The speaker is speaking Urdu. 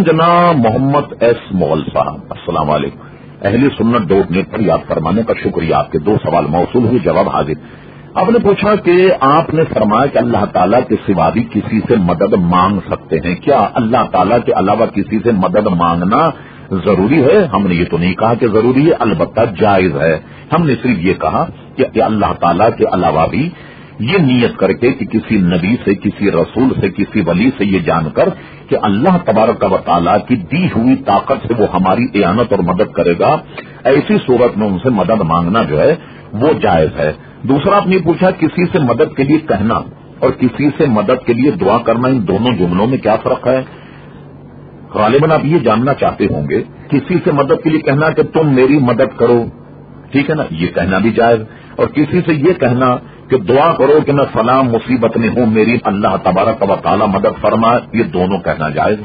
جناب محمد ایس مغل صاحب السلام علیکم. اہل سنت .net پر یاد فرمانے کا شکریہ. آپ کے 2 سوال موصول ہوئے، جواب حاضر. آپ نے پوچھا کہ آپ نے فرمایا کہ اللہ تعالیٰ کے سوا بھی کسی سے مدد مانگ سکتے ہیں. کیا اللہ تعالیٰ کے علاوہ کسی سے مدد مانگنا ضروری ہے؟ ہم نے یہ تو نہیں کہا کہ ضروری ہے، البتہ جائز ہے. ہم نے صرف یہ کہا کہ اللہ تعالیٰ کے علاوہ بھی یہ نیت کر کے کہ کسی نبی سے، کسی رسول سے، کسی ولی سے یہ جان کر کہ اللہ تبارک و تعالیٰ کی دی ہوئی طاقت سے وہ ہماری اعانت اور مدد کرے گا، ایسی صورت میں ان سے مدد مانگنا جو ہے وہ جائز ہے. دوسرا آپ نے پوچھا کسی سے مدد کے لیے کہنا اور کسی سے مدد کے لیے دعا کرنا، ان دونوں جملوں میں کیا فرق ہے؟ غالباً آپ یہ جاننا چاہتے ہوں گے. کسی سے مدد کے لیے کہنا کہ تم میری مدد کرو، ٹھیک ہے نا، یہ کہنا بھی جائز. اور کسی سے یہ کہنا کہ دعا کرو کہ میں فلاں مصیبت میں ہوں، میری اللہ تبارک و تعالی مدد فرما، یہ دونوں کہنا جائز.